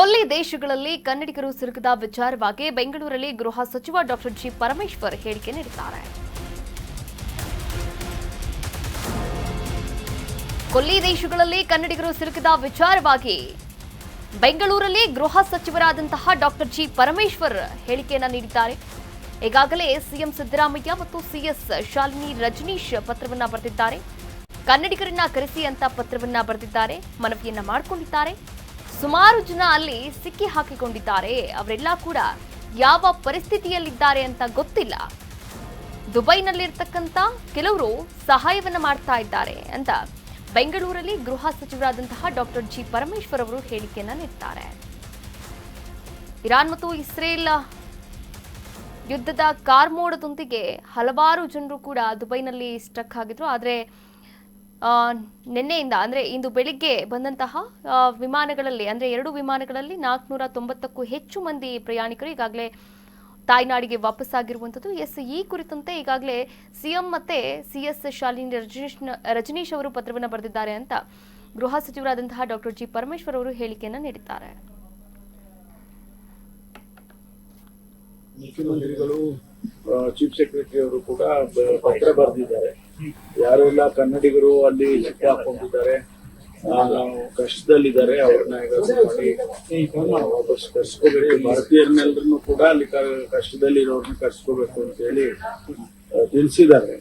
ಕೊಲ್ಲಿ ದೇಶಗಳಲ್ಲಿ ಕನ್ನಡಿಗರು ಸಿಲುಕಿದ ವಿಚಾರವಾಗಿ ಬೆಂಗಳೂರಲ್ಲಿ ಗೃಹ ಸಚಿವ ಡಾಕ್ಟರ್ ಜಿ ಪರಮೇಶ್ವರ್ ಹೇಳಿಕೆ ನೀಡಿದ್ದಾರೆ. ಕೊಲ್ಲಿ ದೇಶಗಳಲ್ಲಿ ಕನ್ನಡಿಗರು ಸಿಲುಕಿದ ವಿಚಾರವಾಗಿ ಬೆಂಗಳೂರಲ್ಲಿ ಗೃಹ ಸಚಿವರಾದಂತಹ ಡಾಕ್ಟರ್ ಜಿ ಪರಮೇಶ್ವರ್ ಹೇಳಿಕೆಯನ್ನ ನೀಡಿದ್ದಾರೆ. ಈಗಾಗಲೇ ಸಿಎಂ ಸಿದ್ದರಾಮಯ್ಯ ಮತ್ತು ಸಿಎಸ್ ಶಾಲಿನಿ ರಜನೀಶ್ ಪತ್ರವನ್ನ ಬರೆದಿದ್ದಾರೆ. ಕನ್ನಡಿಗರನ್ನ ಕರೆಸಿ ಅಂತ ಪತ್ರವನ್ನ ಬರೆದಿದ್ದಾರೆ, ಮನವಿಯನ್ನ ಮಾಡಿಕೊಂಡಿದ್ದಾರೆ. ಸುಮಾರು ಜನ ಅಲ್ಲಿ ಸಿಕ್ಕಿ ಹಾಕಿಕೊಂಡಿದ್ದಾರೆ. ಅವರೆಲ್ಲ ಕೂಡ ಯಾವ ಪರಿಸ್ಥಿತಿಯಲ್ಲಿದ್ದಾರೆ ಅಂತ ಗೊತ್ತಿಲ್ಲ. ದುಬೈನಲ್ಲಿರ್ತಕ್ಕಂಥ ಕೆಲವರು ಸಹಾಯವನ್ನ ಮಾಡ್ತಾ ಇದ್ದಾರೆ ಅಂತ ಬೆಂಗಳೂರಲ್ಲಿ ಗೃಹ ಸಚಿವರಾದಂತಹ ಡಾಕ್ಟರ್ ಜಿ ಪರಮೇಶ್ವರ್ ಅವರು ಹೇಳಿಕೆಯನ್ನ ನೀಡಿದ್ದಾರೆ. ಇರಾನ್ ಮತ್ತು ಇಸ್ರೇಲ್ ಯುದ್ಧದ ಕಾರ್ಮೋಡದೊಂದಿಗೆ ಹಲವಾರು ಜನರು ಕೂಡ ದುಬೈನಲ್ಲಿ ಸ್ಟಕ್ ಆಗಿದ್ರು. ಆದರೆ ನಿನ್ನೆಯಿಂದ ಅಂದರೆ ಇಂದು ಬೆಳಿಗ್ಗೆ ಬಂದಂತಹ ವಿಮಾನಗಳಲ್ಲಿ ಅಂದರೆ 2 ವಿಮಾನಗಳಲ್ಲಿ 490ಕ್ಕೂ ಹೆಚ್ಚು ಮಂದಿ ಪ್ರಯಾಣಿಕರು ಈಗಾಗಲೇ ತಾಯ್ನಾಡಿಗೆ ವಾಪಸ್ಸಾಗಿರುವಂಥದ್ದು. ಈ ಕುರಿತಂತೆ ಈಗಾಗಲೇ ಸಿಎಂ ಮತ್ತೆ ಸಿಎಸ್ ಶಾಲಿನಿ ರಜನೀಶ್ ಅವರು ಪತ್ರವನ್ನು ಬರೆದಿದ್ದಾರೆ ಅಂತ ಗೃಹ ಸಚಿವರಾದಂತಹ ಡಾಕ್ಟರ್ ಜಿ ಪರಮೇಶ್ವರ್ ಅವರು ಹೇಳಿಕೆಯನ್ನು ನೀಡಿದ್ದಾರೆ. ಮುಖ್ಯಮಂತ್ರಿಗಳು ಚೀಫ್ ಸೆಕ್ರೆಟರಿ ಅವರು ಕೂಡ ಪತ್ರ ಬರೆದಿದ್ದಾರೆ. ಯಾರೆಲ್ಲ ಕನ್ನಡಿಗರು ಅಲ್ಲಿ ಸಿಕ್ಕಿ ಹಾಕೊಂಡಿದ್ದಾರೆ, ಕಷ್ಟದಲ್ಲಿದ್ದಾರೆ, ಅವ್ರನ್ನ ವಾಪಸ್ ಕರ್ಸ್ಕೋಬೇಕು. ಭಾರತೀಯರನ್ನೆಲ್ಲರನ್ನು ಕೂಡ ಅಲ್ಲಿ ಕಷ್ಟದಲ್ಲಿರೋರ್ನ ಕರ್ಸ್ಕೋಬೇಕು ಅಂತ ಹೇಳಿ ತಿಳಿಸಿದ್ದಾರೆ.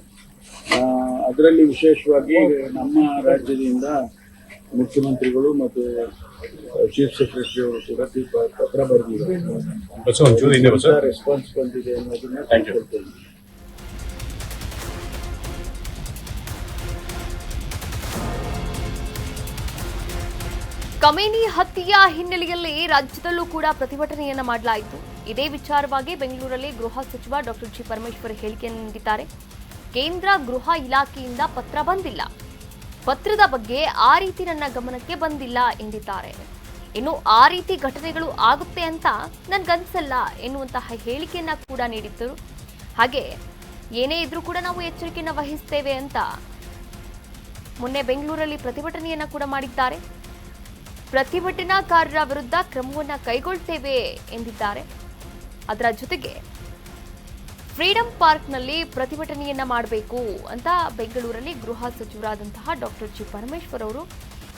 ಅದರಲ್ಲಿ ವಿಶೇಷವಾಗಿ ನಮ್ಮ ರಾಜ್ಯದಿಂದ ಮುಖ್ಯಮಂತ್ರಿಗಳು ಮತ್ತು ಚೀಫ್ ಸೆಕ್ರೆಟರಿ ಅವರು ಕೂಡ ಪತ್ರ ಬರೆದಿದ್ದಾರೆ. ರೆಸ್ಪಾನ್ಸ್ ಬಂದಿದೆ ಅನ್ನೋದನ್ನ ತಿಳ್ಕೊಳ್ತೇನೆ. ಕಮೇನಿ ಹತ್ಯೆಯ ಹಿನ್ನೆಲೆಯಲ್ಲಿ ರಾಜ್ಯದಲ್ಲೂ ಕೂಡ ಪ್ರತಿಭಟನೆಯನ್ನ ಮಾಡಲಾಯಿತು. ಇದೇ ವಿಚಾರವಾಗಿ ಬೆಂಗಳೂರಲ್ಲಿ ಗೃಹ ಸಚಿವ ಡಾಕ್ಟರ್ ಜಿ ಪರಮೇಶ್ವರ್ ಹೇಳಿಕೆಯನ್ನು ನೀಡಿದ್ದಾರೆ. ಕೇಂದ್ರ ಗೃಹ ಇಲಾಖೆಯಿಂದ ಪತ್ರ ಬಂದಿಲ್ಲ, ಪತ್ರದ ಬಗ್ಗೆ ಆ ರೀತಿ ನನ್ನ ಗಮನಕ್ಕೆ ಬಂದಿಲ್ಲ ಎಂದಿದ್ದಾರೆ. ಇನ್ನು ಆ ರೀತಿ ಘಟನೆಗಳು ಆಗುತ್ತೆ ಅಂತ ನನ್ಗನ್ಸಲ್ಲ ಎನ್ನುವಂತಹ ಹೇಳಿಕೆಯನ್ನ ಕೂಡ ನೀಡಿದ್ದರು. ಹಾಗೆ ಏನೇ ಇದ್ರೂ ಕೂಡ ನಾವು ಎಚ್ಚರಿಕೆಯನ್ನು ವಹಿಸ್ತೇವೆ ಅಂತ ಮೊನ್ನೆ ಬೆಂಗಳೂರಲ್ಲಿ ಪ್ರತಿಭಟನೆಯನ್ನ ಕೂಡ ಮಾಡಿದ್ದಾರೆ. ಪ್ರತಿಭಟನಾಕಾರರ ವಿರುದ್ಧ ಕ್ರಮವನ್ನು ಕೈಗೊಳ್ತೇವೆ ಎಂದಿದ್ದಾರೆ. ಅದರ ಜೊತೆಗೆ ಫ್ರೀಡಂ ಪಾರ್ಕ್ನಲ್ಲಿ ಪ್ರತಿಭಟನೆಯನ್ನ ಮಾಡಬೇಕು ಅಂತ ಬೆಂಗಳೂರಲ್ಲಿ ಗೃಹ ಸಚಿವರಾದಂತಹ ಡಾಕ್ಟರ್ ಜಿ ಪರಮೇಶ್ವರ್ ಅವರು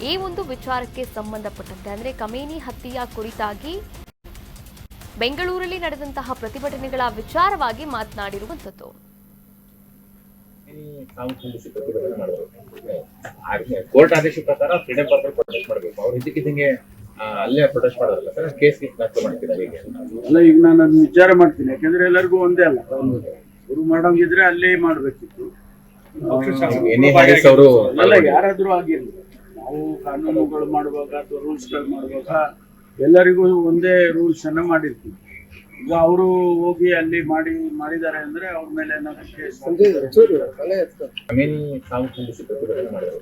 ಈ ಒಂದು ವಿಚಾರಕ್ಕೆ ಸಂಬಂಧಪಟ್ಟಂತೆ ಅಂದರೆ ಕಮೇನಿ ಹತ್ಯೆಯ ಕುರಿತಾಗಿ ಬೆಂಗಳೂರಲ್ಲಿ ನಡೆದಂತಹ ಪ್ರತಿಭಟನೆಗಳ ವಿಚಾರವಾಗಿ ಮಾತನಾಡಿರುವಂಥದ್ದು. ಕೋರ್ಟ್ ಆದೇಶ ಪ್ರಕಾರ ಫ್ರೀಡಂ ಪಾರ್ಕ್ ಪ್ರೊಟೆಸ್ಟ್ ಮಾಡಬೇಕು. ಅವ್ರು ಇದಕ್ಕಿದ್ದಂಗೆ ಅಲ್ಲೇ ಪ್ರೊಟೆಸ್ಟ್ ಮಾಡೋದಲ್ಲ ಸರ್, ಕೇಸ್ ಮಾಡ್ತಿದ್ದಾರೆ. ಅಲ್ಲ, ಈಗ ನಾನು ಅದನ್ನ ವಿಚಾರ ಮಾಡ್ತೀನಿ. ಯಾಕಂದ್ರೆ ಎಲ್ಲರಿಗೂ ಒಂದೇ ಅಲ್ಲ, ಶುರು ಮಾಡೋಂಗಿದ್ರೆ ಅಲ್ಲೇ ಮಾಡ್ಬೇಕಿತ್ತು. ಅಲ್ಲ, ಯಾರಾದ್ರೂ ಆಗಿರ್ಲಿ, ನಾವು ಕಾನೂನುಗಳು ಮಾಡುವಾಗ ಅಥವಾ ರೂಲ್ಸ್ಗಳು ಮಾಡುವಾಗ ಎಲ್ಲರಿಗೂ ಒಂದೇ ರೂಲ್ಸ್ ಅನ್ನ ಮಾಡಿರ್ತೀವಿ. ಈಗ ಅವರು ಹೋಗಿ ಅಲ್ಲಿ ಮಾಡಿದ್ದಾರೆ ಅಂದ್ರೆ ಅವ್ರ ಮೇಲೆ ಏನಾದ್ರು ಕೇಸ್ ಪ್ರತಿಭಟನೆ ಮಾಡಿದ್ರು.